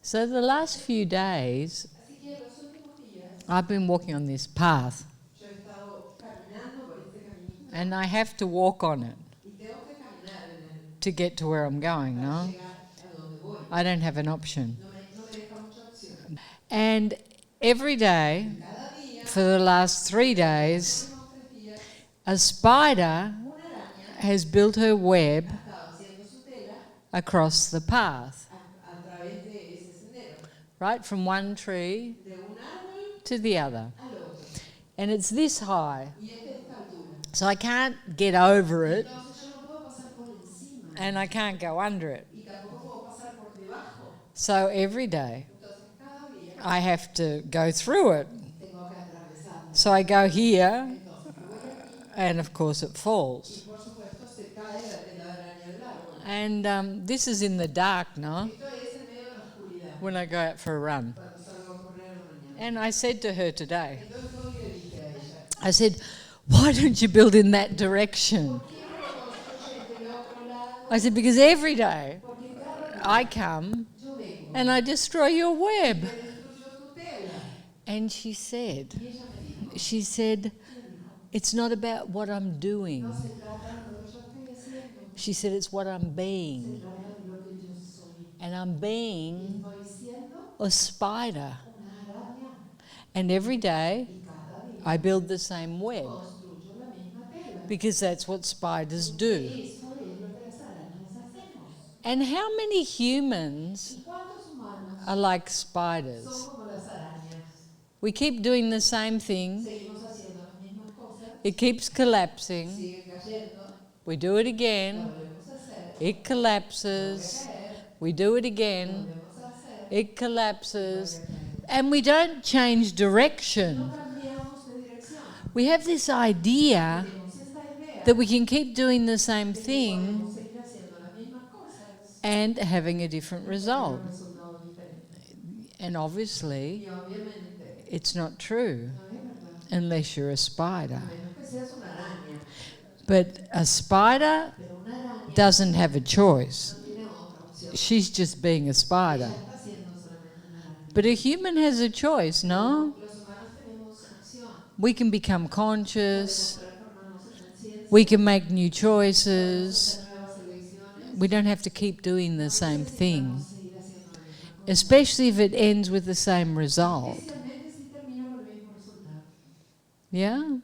So the last few days, I've been walking on this path, and I have to walk on it to get to where I'm going, no? I don't have an option. And every day, for the last 3 days, a spider has built her web across the path, right from one tree to the other. And it's this high, so I can't get over it, and I can't go under it. So every day I have to go through it. So I go here, and of course it falls. And this is in the dark, no? When I go out for a run. And I said to her today, I said, why don't you build in that direction? I said, because every day I come and I destroy your web. And she said, it's not about what I'm doing. She said, it's what I'm being. And I'm being a spider. And every day I build the same web. Because that's what spiders do. And how many humans are like spiders? We keep doing the same thing. It keeps collapsing. We do it again. It collapses. We do it again. It collapses. And we don't change direction. We have this idea that we can keep doing the same thing and having a different result. And obviously, it's not true unless you're a spider. But a spider doesn't have a choice. She's just being a spider. But a human has a choice, no? We can become conscious. We can make new choices. We don't have to keep doing the same thing, especially if it ends with the same result. Yeah?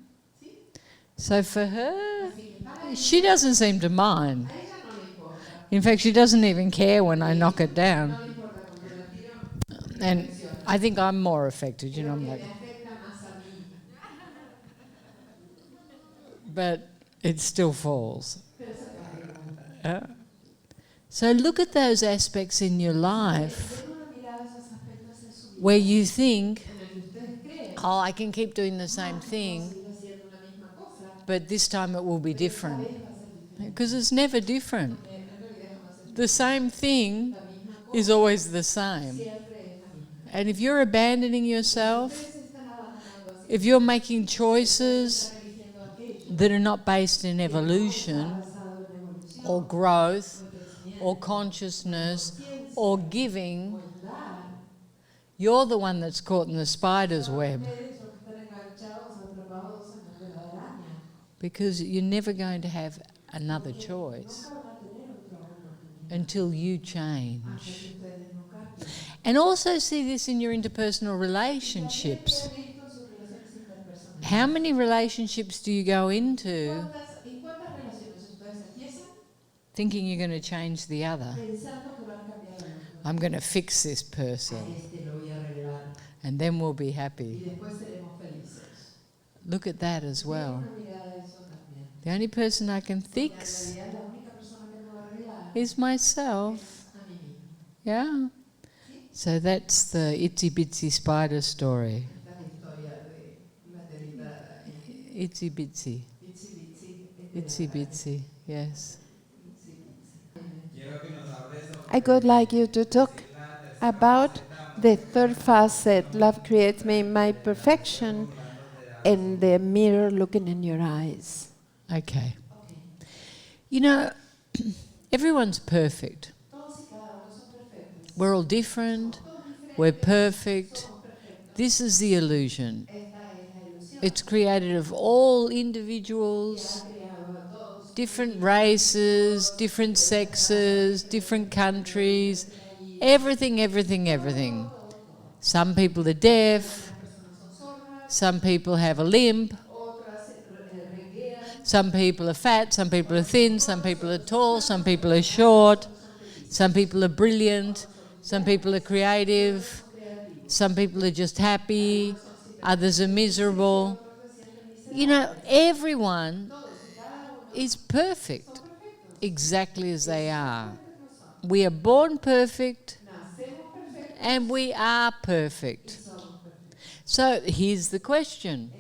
So for her, she doesn't seem to mind. In fact, she doesn't even care when I knock it down. And I think I'm more affected, you know. I'm like, but it still falls. So look at those aspects in your life where you think, oh, I can keep doing the same thing, but this time it will be different. Because it's never different. The same thing is always the same. And if you're abandoning yourself, if you're making choices that are not based in evolution or growth or consciousness or giving, you're the one that's caught in the spider's web. Because you're never going to have another choice until you change. And also see this in your interpersonal relationships. How many relationships do you go into thinking you're going to change the other? I'm going to fix this person and then we'll be happy. Look at that as well. The only person I can fix is myself. Yeah? So that's the itsy bitsy spider story. Itsy bitsy. Itsy bitsy, yes. I would like you to talk about the third facet, love creates me my perfection, and the mirror looking in your eyes. Okay. You know, everyone's perfect. We're all different. we're perfect. This is the illusion. It's created of all individuals, different races, different sexes, different countries, everything, everything, everything. Some people are deaf, some people have a limp, some people are fat, some people are thin, some people are tall, some people are short, some people are brilliant, some people are creative, some people are just happy, others are miserable. You know, everyone is perfect, exactly as they are. We are born perfect, and we are perfect. So here's the question.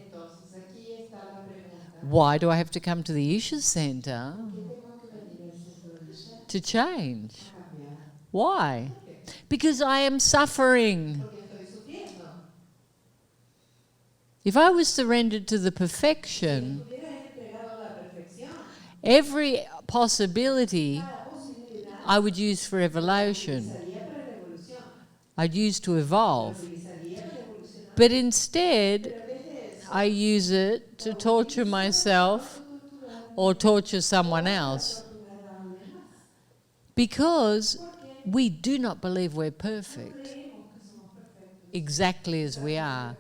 Why do I have to come to the Isha Center to change? Why? Because I am suffering. If I was surrendered to the perfection, every possibility I would use for evolution, I'd use to evolve. But instead, I use it to torture myself or torture someone else. Because we do not believe we're perfect, exactly as we are.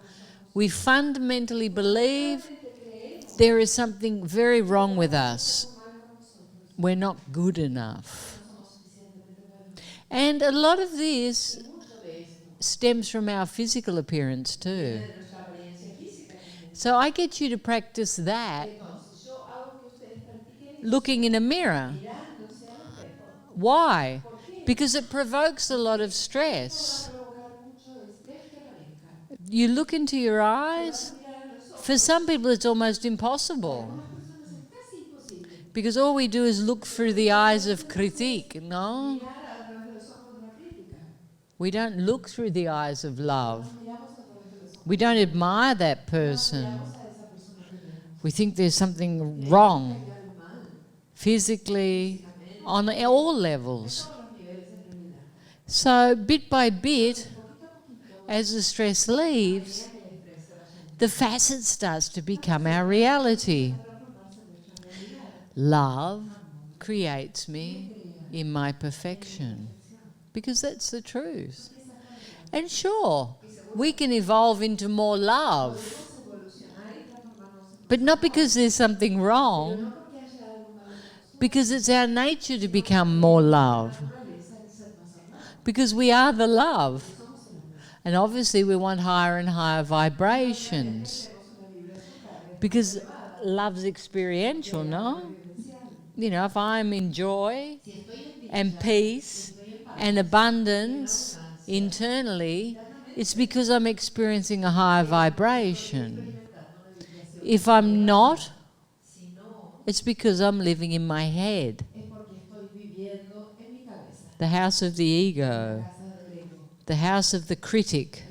We fundamentally believe there is something very wrong with us. We're not good enough. And a lot of this stems from our physical appearance too. So I get you to practice that, looking in a mirror. Why? Because it provokes a lot of stress. You look into your eyes, for some people it's almost impossible. Because all we do is look through the eyes of critique, no? We don't look through the eyes of love. We don't admire that person. We think there's something wrong, physically, on all levels. So bit by bit, as the stress leaves, the facet starts to become our reality. Love creates me in my perfection, because that's the truth. And sure, we can evolve into more love, but not because there's something wrong, because it's our nature to become more love, because we are the love. And obviously we want higher and higher vibrations, because love's experiential, no? You know, if I'm in joy and peace and abundance internally, it's because I'm experiencing a higher vibration. If I'm not, it's because I'm living in my head. The house of the ego, the house of the critic,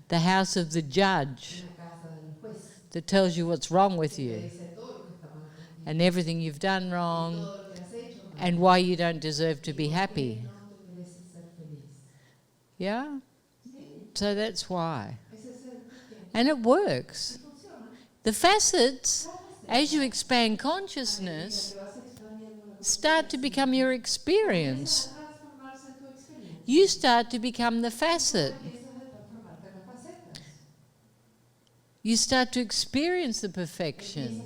the house of the judge that tells you what's wrong with you and everything you've done wrong and why you don't deserve to be happy. Yeah? So that's why. And it works. The facets, as you expand consciousness, start to become your experience. You start to become the facet. You start to experience the perfection.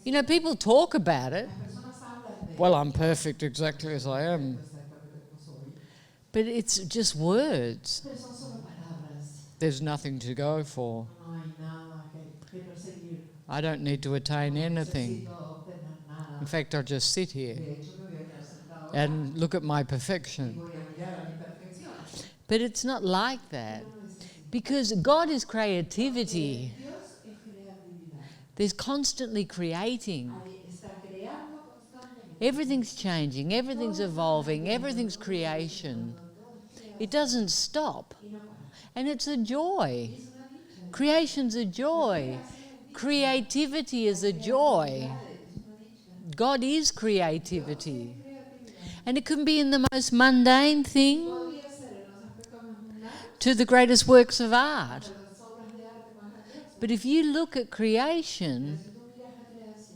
You know, people talk about it. Well, I'm perfect exactly as I am. But it's just words. There's nothing to go for. I don't need to attain anything. In fact, I'll just sit here and look at my perfection. But it's not like that. Because God is creativity. There's constantly creating. Everything's changing, everything's evolving, everything's creation. It doesn't stop. And it's a joy. Creation's a joy. Creativity is a joy. God is creativity. And it can be in the most mundane thing. to the greatest works of art. But if you look at creation,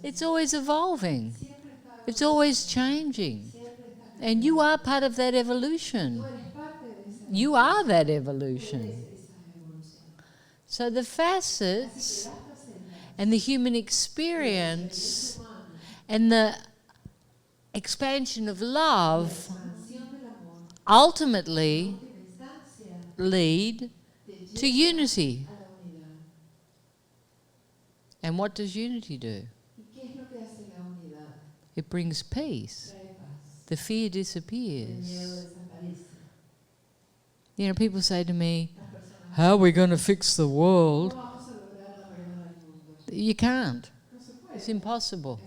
it's always evolving. It's always changing. And you are part of that evolution. You are that evolution. So the facets and the human experience and the expansion of love ultimately lead to unity. And what does unity do? It brings peace. The fear disappears. You know, people say to me, how are we going to fix the world? You can't. It's impossible.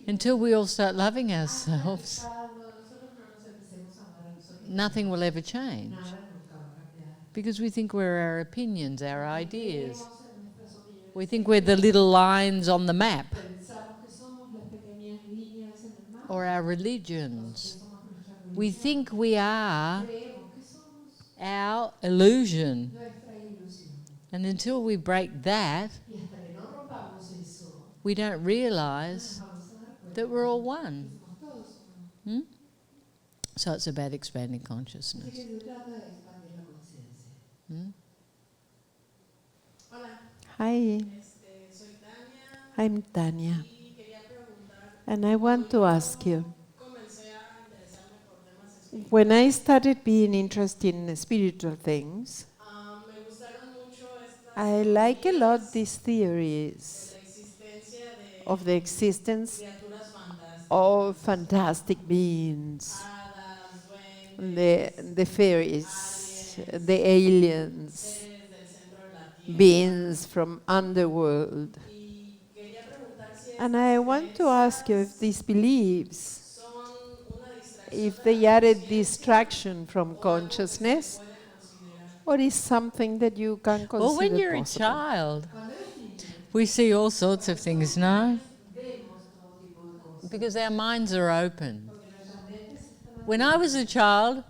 Until we all start loving ourselves, nothing will ever change. Because we think we're our opinions, our ideas. We think we're the little lines on the map. Or our religions. We think we are our illusion. And until we break that, we don't realize that we're all one. So it's about expanding consciousness. Hi, I'm Tanya. And I want to ask you, when I started being interested in spiritual things, I like a lot these theories of the existence of fantastic beings, the fairies, the aliens, beings from underworld. And I want to ask you if these beliefs, if they are a distraction from consciousness, or is something that you can consider Well, when you're possible? a child, we see all sorts of things, no? Because our minds are open. When I was a child,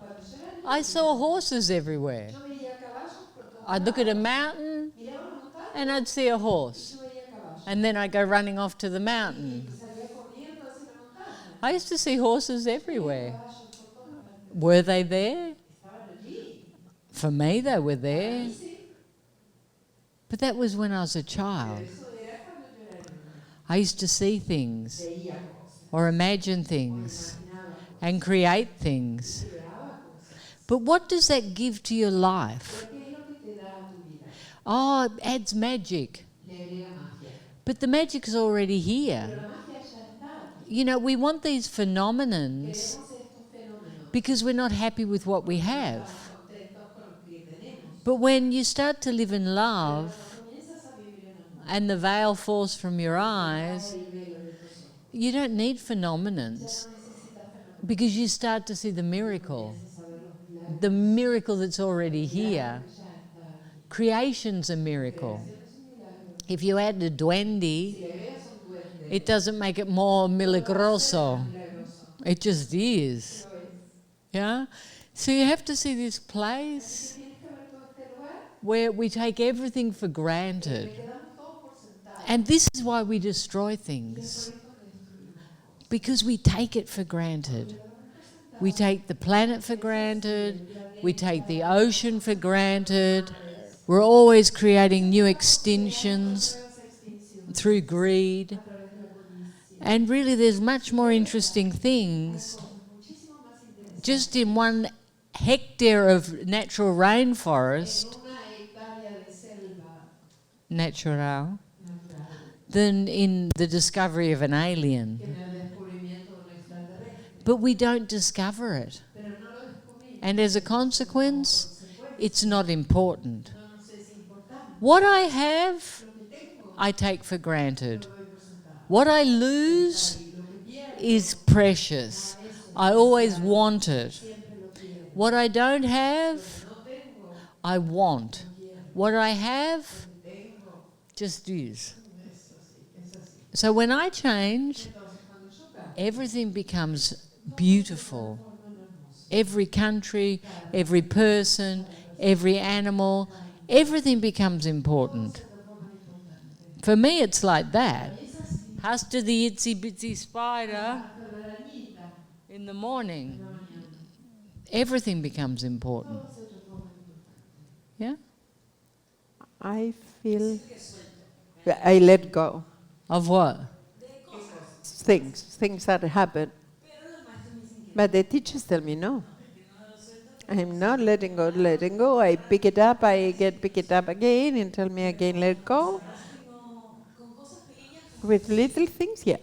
I saw horses everywhere. I'd look at a mountain and I'd see a horse. And then I'd go running off to the mountain. I used to see horses everywhere. Were they there? For me, they were there. But that was when I was a child. I used to see things, or imagine things, and create things. But what does that give to your life? Oh, it adds magic. But the magic is already here. You know, we want these phenomenons because we're not happy with what we have. But when you start to live in love and the veil falls from your eyes, you don't need phenomenons because you start to see the miracle that's already here. Creation's a miracle. If you add a duende, it doesn't make it more milagroso. It just is. Yeah? So you have to see this place where we take everything for granted. And this is why we destroy things. Because we take it for granted. We take the planet for granted. We take the ocean for granted. We're always creating new extinctions through greed. And really there's much more interesting things. Just in 1 hectare of natural rainforest, natural, than in the discovery of an alien. But we don't discover it. And as a consequence, it's not important. What I have, I take for granted. What I lose is precious. I always want it. What I don't have, I want. What I have just is. So when I change, everything becomes beautiful. Every country, every person, every animal, everything becomes important. For me, it's like that. As to the itsy bitsy spider in the morning, everything becomes important. Yeah? I feel I let go. Of what? Things that happen. But the teachers tell me no. I'm not letting go. I pick it up, pick it up again and tell me again, let go. With little things, yeah.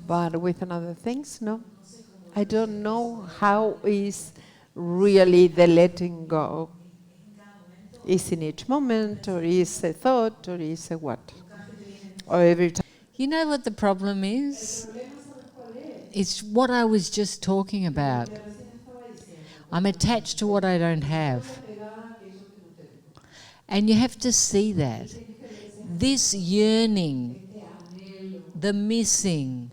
But with other things, no. I don't know how is really the letting go. Is in each moment, or is a thought, or is a what? Or every time. You know what the problem is? It's what I was just talking about. I'm attached to what I don't have. And you have to see that. This yearning, the missing,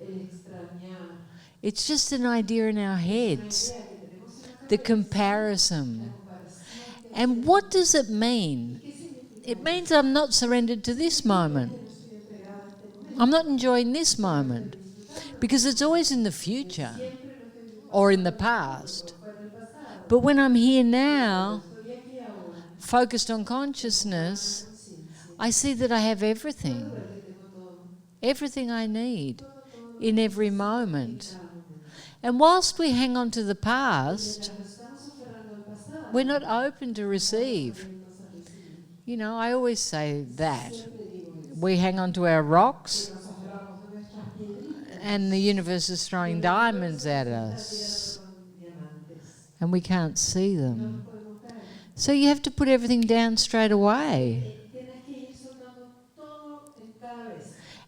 it's just an idea in our heads. The comparison. And what does it mean? It means I'm not surrendered to this moment. I'm not enjoying this moment. Because it's always in the future or in the past. But when I'm here now, focused on consciousness, I see that I have everything. Everything I need in every moment. And whilst we hang on to the past, we're not open to receive. You know, I always say that. We hang on to our rocks and the universe is throwing diamonds at us and we can't see them. So you have to put everything down straight away.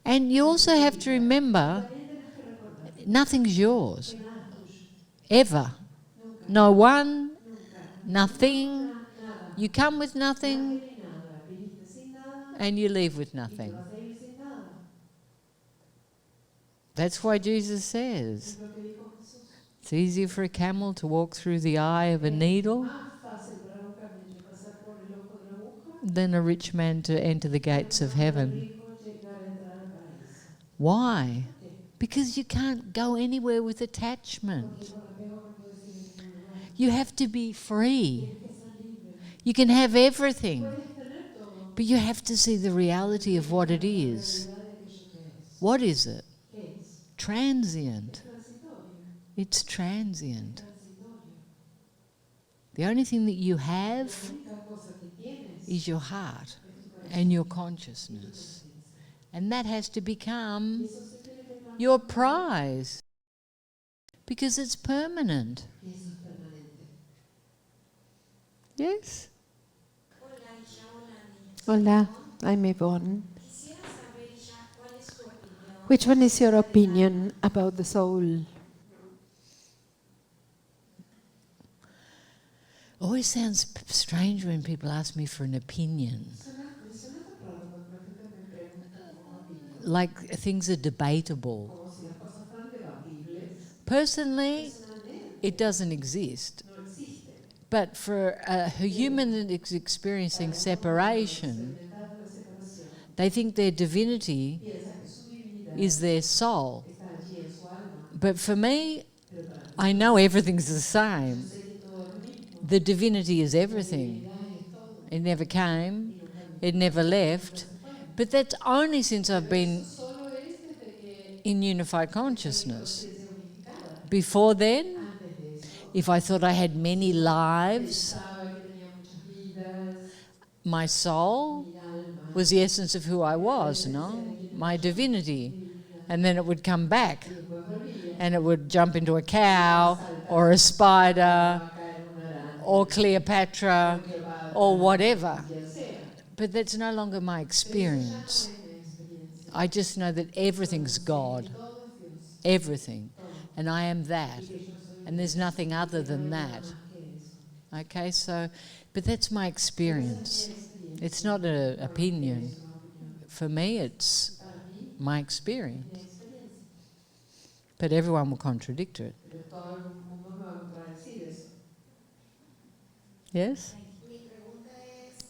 And you also have to remember, nothing's yours. Ever. No one, nothing. You come with nothing and you leave with nothing. That's why Jesus says it's easier for a camel to walk through the eye of a needle than a rich man to enter the gates of heaven. Why? Because you can't go anywhere with attachment. You have to be free. You can have everything, but you have to see the reality of what it is. What is it? Transient. It's transient. The only thing that you have is your heart and your consciousness. And that has to become your prize because it's permanent. Yes? Hola, I'm Yvonne. Which one is your opinion about the soul? Always sounds strange when people ask me for an opinion. Like things are debatable. Personally, it doesn't exist. But for a human that is experiencing separation, they think their divinity is their soul. But for me, I know everything's the same. The divinity is everything. It never came, it never left. But that's only since I've been in unified consciousness. Before then, if I thought I had many lives, my soul was the essence of who I was, no? My divinity. And then it would come back and it would jump into a cow or a spider or Cleopatra or whatever. But that's no longer my experience. I just know that everything's God. Everything. And I am that. And there's nothing other than that. Okay, so, but that's my experience. It's not an opinion. For me, it's my experience. But everyone will contradict it. Yes?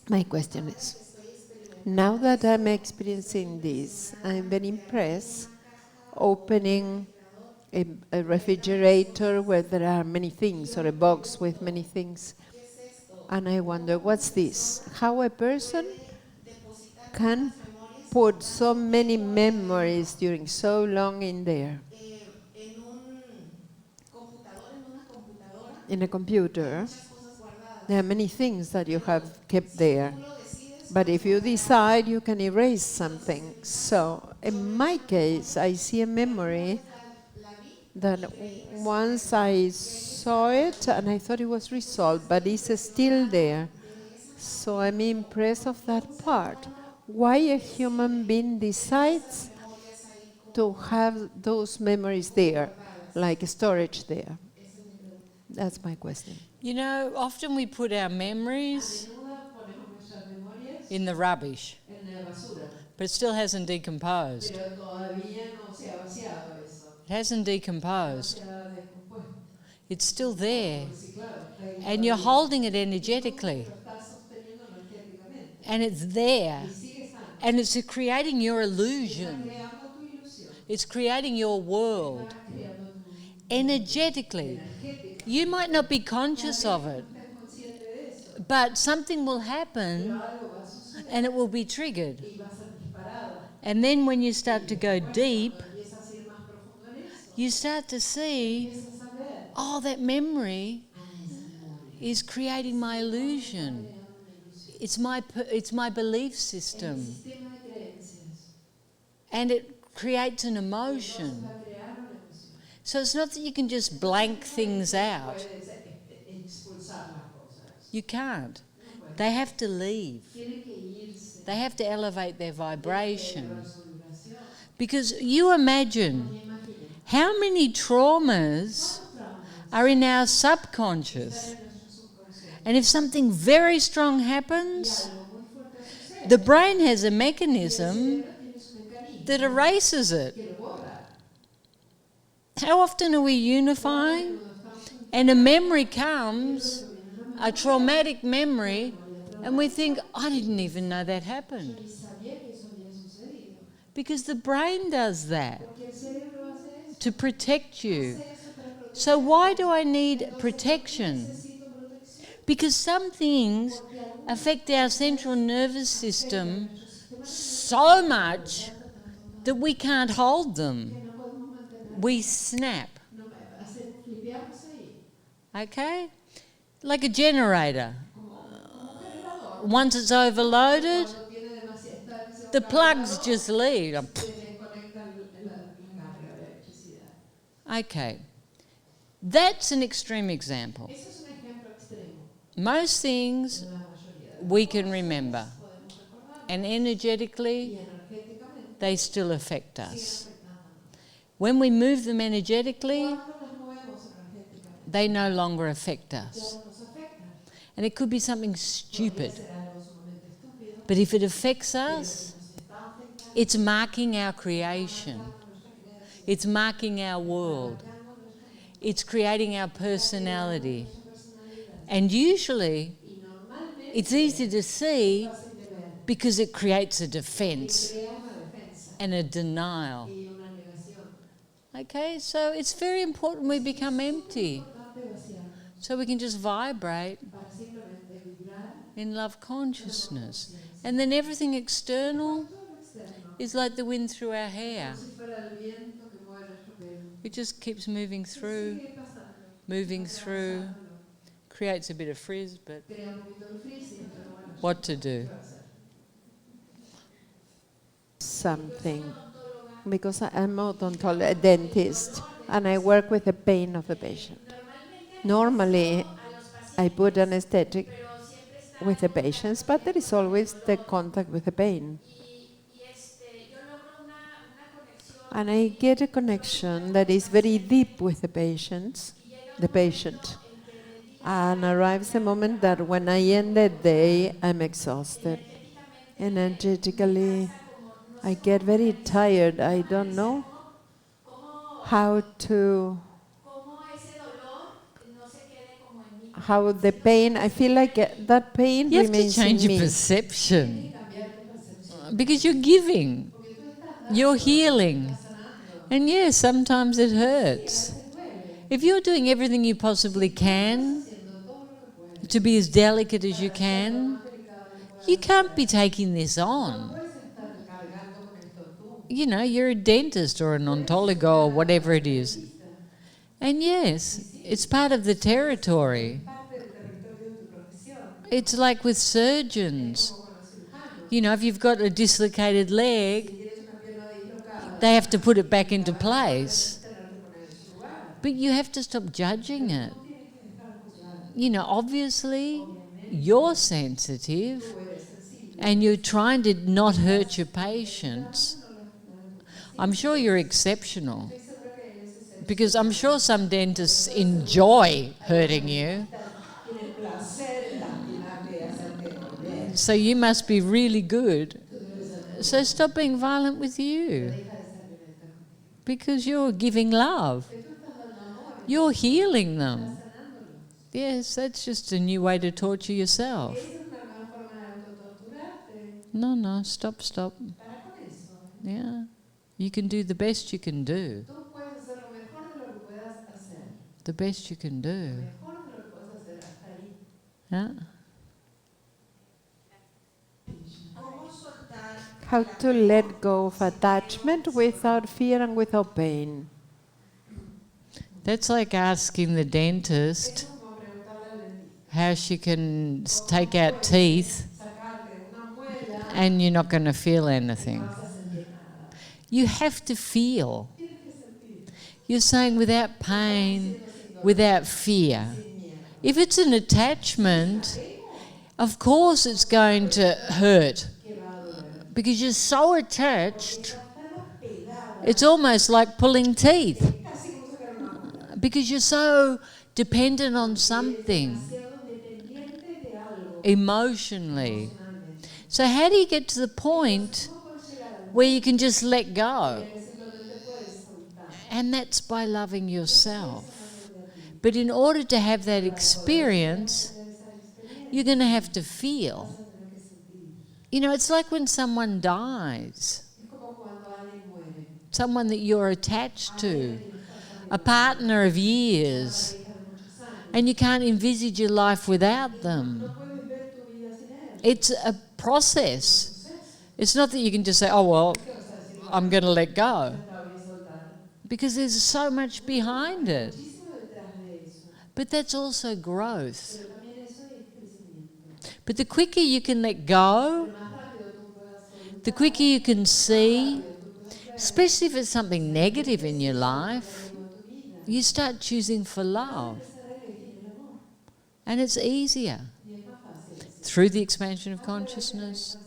My question is, now that I'm experiencing this, I'm very impressed opening a refrigerator where there are many things, or a box with many things. And I wonder, what's this? How a person can put so many memories during so long in there. In a computer, there are many things that you have kept there. But if you decide, you can erase something. So in my case, I see a memory that once I saw it and I thought it was resolved, but it's still there. So I'm impressed of that part. Why a human being decides to have those memories there, like storage there? That's my question. You know, often we put our memories in the rubbish, but it still hasn't decomposed. It hasn't decomposed. It's still there. And you're holding it energetically. And it's there. And it's creating your illusion. It's creating your world. Energetically. You might not be conscious of it, but something will happen and it will be triggered. And then when you start to go deep, you start to see, oh, that memory is creating my illusion. It's my belief system. And it creates an emotion. So it's not that you can just blank things out. You can't. They have to leave. They have to elevate their vibration. Because you imagine how many traumas are in our subconscious. And if something very strong happens, the brain has a mechanism that erases it. How often are we unifying? And a memory comes, a traumatic memory, and we think, I didn't even know that happened. Because the brain does that to protect you. So why do I need protection? Because some things affect our central nervous system so much that we can't hold them. We snap. Okay? Like a generator. Once it's overloaded, the plugs just leave. Okay. That's an extreme example. Most things we can remember, and energetically they still affect us. When we move them energetically, they no longer affect us. And it could be something stupid. But if it affects us, it's marking our creation. It's marking our world. It's creating our personality. And usually, it's easy to see because it creates a defense and a denial. Okay, so it's very important we become empty so we can just vibrate in love consciousness. And then everything external is like the wind through our hair. It just keeps moving through, creates a bit of frizz, but what to do? Something. Because I'm a dentist, and I work with the pain of the patient. Normally, I put anesthetic with the patients, but there is always the contact with the pain. And I get a connection that is very deep with the patient. And arrives a moment that when I end the day, I'm exhausted. Energetically, I get very tired. I don't know how the pain, I feel like that pain You have to remains in change your me. perception. Because you're giving. You're healing. And yes, sometimes it hurts. If you're doing everything you possibly can to be as delicate as you can, you can't be taking this on. You know, you're a dentist or an ontologo or whatever it is. And yes, it's part of the territory. It's like with surgeons. You know, if you've got a dislocated leg, they have to put it back into place. But you have to stop judging it. You know, obviously, you're sensitive and you're trying to not hurt your patients. I'm sure you're exceptional, because I'm sure some dentists enjoy hurting you. So you must be really good. So stop being violent with you, because you're giving love. You're healing them. Yes, that's just a new way to torture yourself. No, stop. Yeah. You can do the best you can do. The best you can do. Yeah. How to let go of attachment without fear and without pain. That's like asking the dentist how she can take out teeth and you're not going to feel anything. You have to feel. You're saying without pain, without fear. If it's an attachment, of course it's going to hurt, because you're so attached, it's almost like pulling teeth, because you're so dependent on something emotionally. So how do you get to the point where you can just let go? And that's by loving yourself. But in order to have that experience, you're going to have to feel. You know, it's like when someone dies, someone that you're attached to, a partner of years, and you can't envisage your life without them. It's a process. It's not that you can just say, oh, well, I'm going to let go. Because there's so much behind it. But that's also growth. But the quicker you can let go, the quicker you can see, especially if it's something negative in your life, you start choosing for love. And it's easier. Through the expansion of consciousness,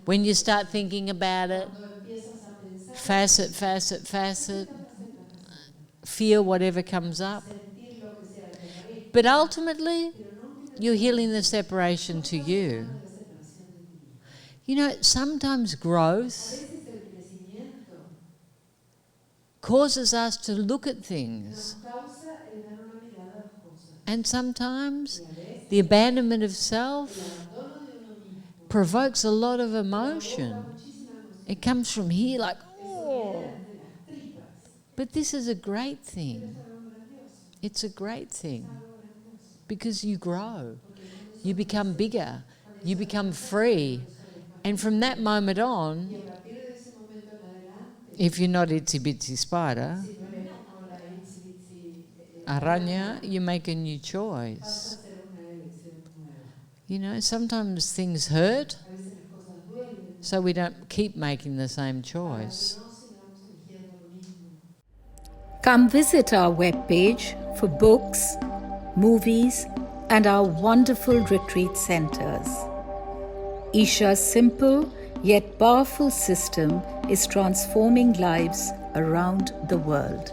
when you start thinking about it, facet, feel whatever comes up. But ultimately, you're healing the separation to you. You know, sometimes growth causes us to look at things. And sometimes the abandonment of self provokes a lot of emotion. It comes from here like, oh. But this is a great thing. It's a great thing. Because you grow. You become bigger. You become free. And from that moment on, if you're not itsy bitsy spider, araña, you make a new choice. You know, sometimes things hurt, so we don't keep making the same choice. Come visit our webpage for books, movies, and our wonderful retreat centers. Isha's simple yet powerful system is transforming lives around the world.